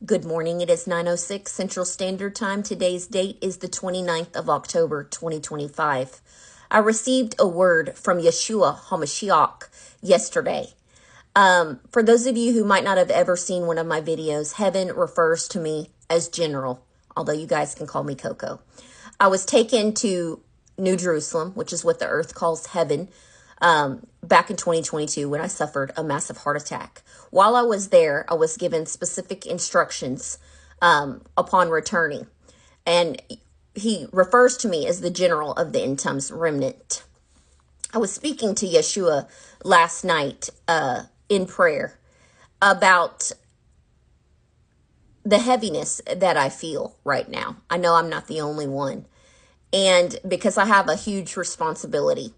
Good morning. It is 9:06 Central Standard Time. Today's date is the 29th of October, 2025. I received a word from Yeshua HaMashiac yesterday. For those of you who might not have ever seen one of my videos, heaven refers to me as General, although you guys can call me Coco. I was taken to New Jerusalem, which is what the earth calls heaven, back in 2022 when I suffered a massive heart attack. While I was there, I was given specific instructions upon returning. And he refers to me as the general of the end times remnant. I was speaking to Yeshua last night in prayer about the heaviness that I feel right now. I know I'm not the only one. And because I have a huge responsibility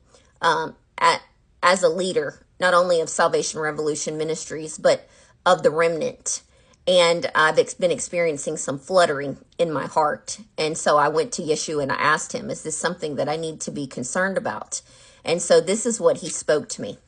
as a leader, not only of Salvation Revolution Ministries, but of the remnant. And I've been experiencing some fluttering in my heart. And so I went to Yeshua and I asked him, is this something that I need to be concerned about? And so this is what he spoke to me.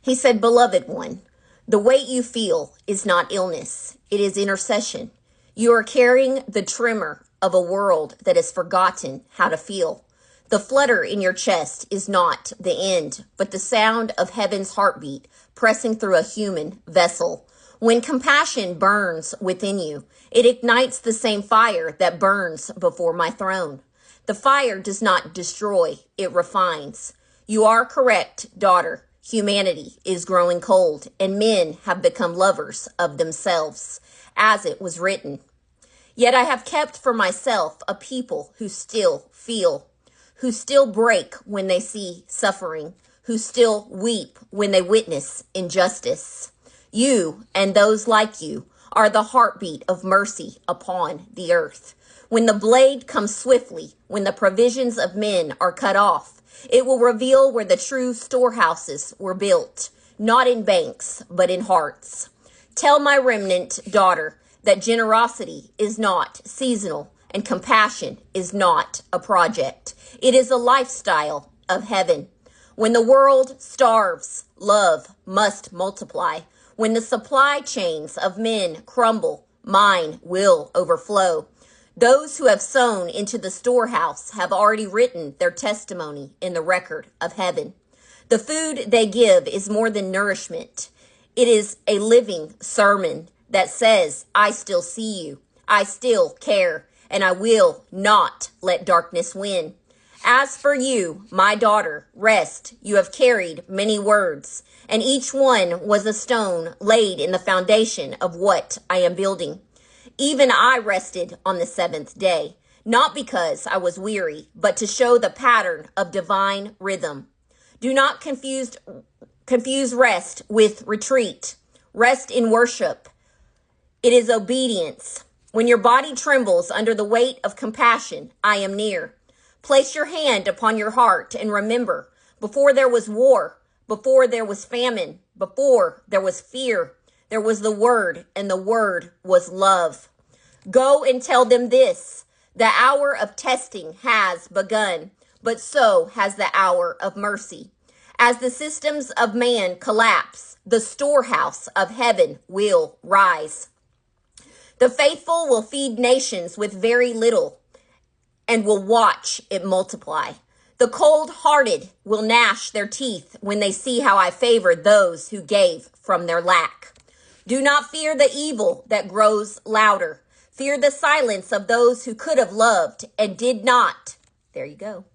He said, "Beloved one, the weight you feel is not illness. It is intercession. You are carrying the tremor of a world that has forgotten how to feel. The flutter in your chest is not the end, but the sound of heaven's heartbeat pressing through a human vessel. When compassion burns within you, it ignites the same fire that burns before my throne. The fire does not destroy, it refines. You are correct, daughter. Humanity is growing cold, and men have become lovers of themselves, as it was written. Yet I have kept for myself a people who still feel, who still break when they see suffering, who still weep when they witness injustice. You and those like you are the heartbeat of mercy upon the earth. When the blade comes swiftly, when the provisions of men are cut off, it will reveal where the true storehouses were built, not in banks, but in hearts. Tell my remnant daughter that generosity is not seasonal and compassion is not a project. It is a lifestyle of heaven. When the world starves, love must multiply. When the supply chains of men crumble, mine will overflow. Those who have sown into the storehouse have already written their testimony in the record of heaven. The food they give is more than nourishment. It is a living sermon that says, I still see you, I still care, and I will not let darkness win. As for you, my daughter, rest. You have carried many words, and each one was a stone laid in the foundation of what I am building. Even I rested on the seventh day, not because I was weary, but to show the pattern of divine rhythm. Do not confuse rest with retreat. Rest in worship. It is obedience. When your body trembles under the weight of compassion, I am near. Place your hand upon your heart and remember, before there was war, before there was famine, before there was fear, there was the word, and the word was love. Go and tell them this, the hour of testing has begun, but so has the hour of mercy. As the systems of man collapse, the storehouse of heaven will rise. The faithful will feed nations with very little and will watch it multiply. The cold-hearted will gnash their teeth when they see how I favor those who gave from their lack. Do not fear the evil that grows louder. Fear the silence of those who could have loved and did not. There you go.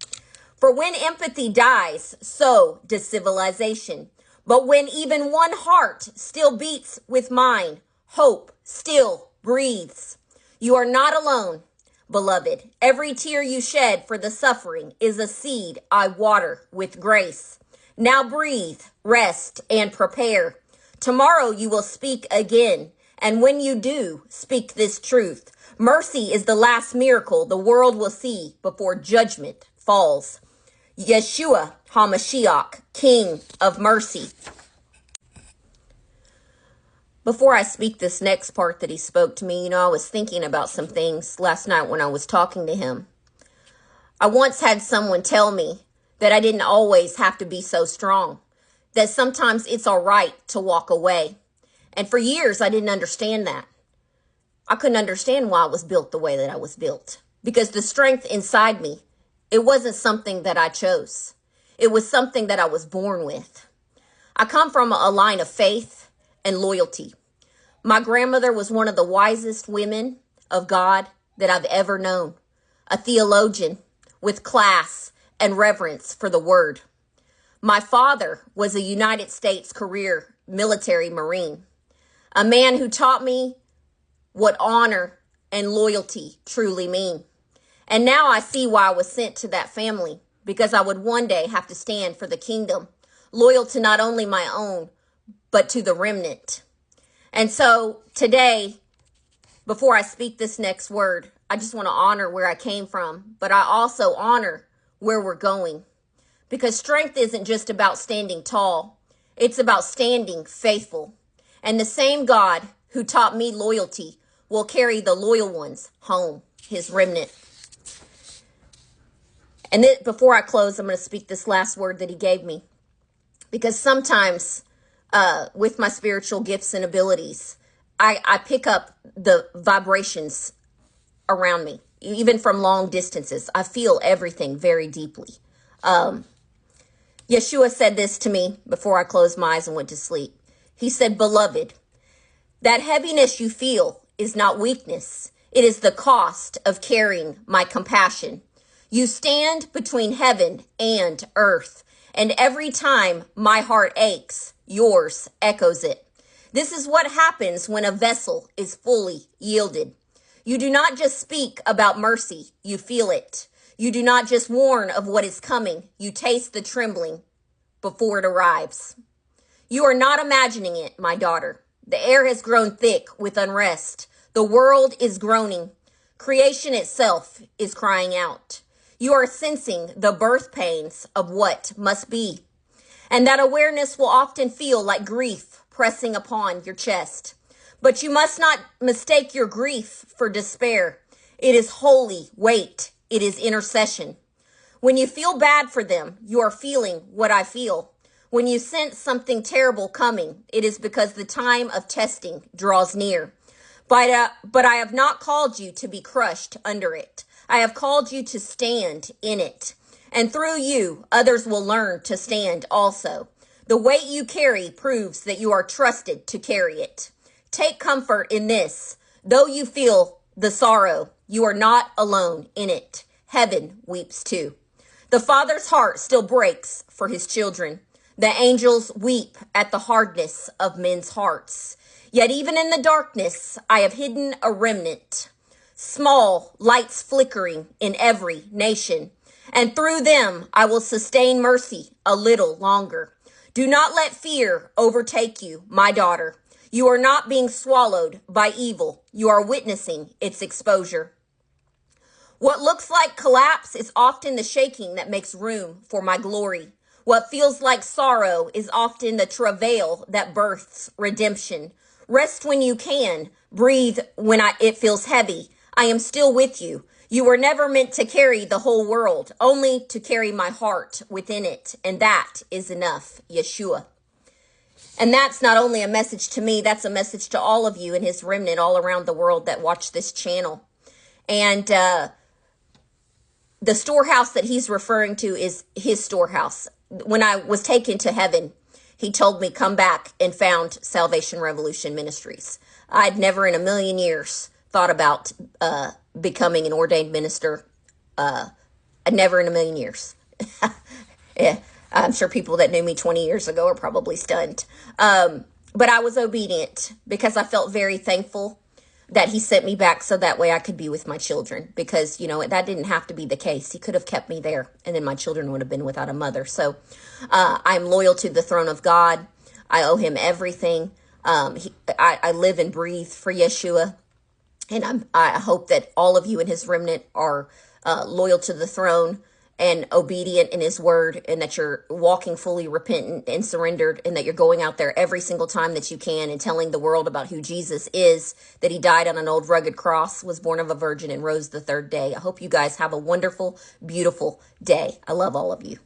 For when empathy dies, so does civilization. But when even one heart still beats with mine, hope still breathes. You are not alone, beloved. Every tear you shed for the suffering is a seed I water with grace. Now breathe, rest, and prepare. Tomorrow you will speak again. And when you do, speak this truth. Mercy is the last miracle the world will see before judgment falls. Yeshua HaMashiac, King of Mercy. Before I speak this next part that he spoke to me, I was thinking about some things last night when I was talking to him. I once had someone tell me that I didn't always have to be so strong, that sometimes it's all right to walk away. And for years, I didn't understand that. I couldn't understand why I was built the way that I was built, because the strength inside me, it wasn't something that I chose. It was something that I was born with. I come from a line of faith and loyalty. My grandmother was one of the wisest women of God that I've ever known, a theologian with class and reverence for the word. My father was a United States career military Marine, a man who taught me what honor and loyalty truly mean. And now I see why I was sent to that family, because I would one day have to stand for the kingdom, loyal to not only my own, but to the remnant. And so today, before I speak this next word, I just want to honor where I came from, but I also honor where we're going. Because strength isn't just about standing tall. It's about standing faithful. And the same God who taught me loyalty will carry the loyal ones home, his remnant. And then before I close, I'm going to speak this last word that he gave me. Because sometimes with my spiritual gifts and abilities, I pick up the vibrations around me, even from long distances. I feel everything very deeply. Yeshua said this to me before I closed my eyes and went to sleep. He said, "Beloved, that heaviness you feel is not weakness. It is the cost of carrying my compassion. You stand between heaven and earth, and every time my heart aches, yours echoes it. This is what happens when a vessel is fully yielded. You do not just speak about mercy, you feel it. You do not just warn of what is coming, you taste the trembling before it arrives. You are not imagining it, my daughter. The air has grown thick with unrest. The world is groaning. Creation itself is crying out. You are sensing the birth pains of what must be. And that awareness will often feel like grief pressing upon your chest. But you must not mistake your grief for despair. It is holy weight. It is intercession. When you feel bad for them, you are feeling what I feel. When you sense something terrible coming, it is because the time of testing draws near. But I have not called you to be crushed under it. I have called you to stand in it. And through you, others will learn to stand also. The weight you carry proves that you are trusted to carry it. Take comfort in this. Though you feel the sorrow, you are not alone in it. Heaven weeps too. The Father's heart still breaks for his children. The angels weep at the hardness of men's hearts. Yet even in the darkness, I have hidden a remnant. Small lights flickering in every nation. And through them, I will sustain mercy a little longer. Do not let fear overtake you, my daughter. You are not being swallowed by evil. You are witnessing its exposure. What looks like collapse is often the shaking that makes room for my glory. What feels like sorrow is often the travail that births redemption. Rest when you can. Breathe when it feels heavy. I am still with you. You were never meant to carry the whole world, only to carry my heart within it. And that is enough, Yeshua. And that's not only a message to me, that's a message to all of you in his remnant all around the world that watch this channel. And the storehouse that he's referring to is his storehouse. When I was taken to heaven, he told me, come back, and found Salvation Revolution Ministries. I'd never in a million years thought about becoming an ordained minister. Never in a million years. Yeah, I'm sure people that knew me 20 years ago are probably stunned. But I was obedient because I felt very thankful that he sent me back so that way I could be with my children. Because, you know, that didn't have to be the case. He could have kept me there, and then my children would have been without a mother. So I'm loyal to the throne of God. I owe him everything. I live and breathe for Yeshua. And I hope that all of you in his remnant are loyal to the throne and obedient in his word, and that you're walking fully repentant and surrendered, and that you're going out there every single time that you can and telling the world about who Jesus is, that he died on an old rugged cross, was born of a virgin, and rose the third day. I hope you guys have a wonderful, beautiful day. I love all of you.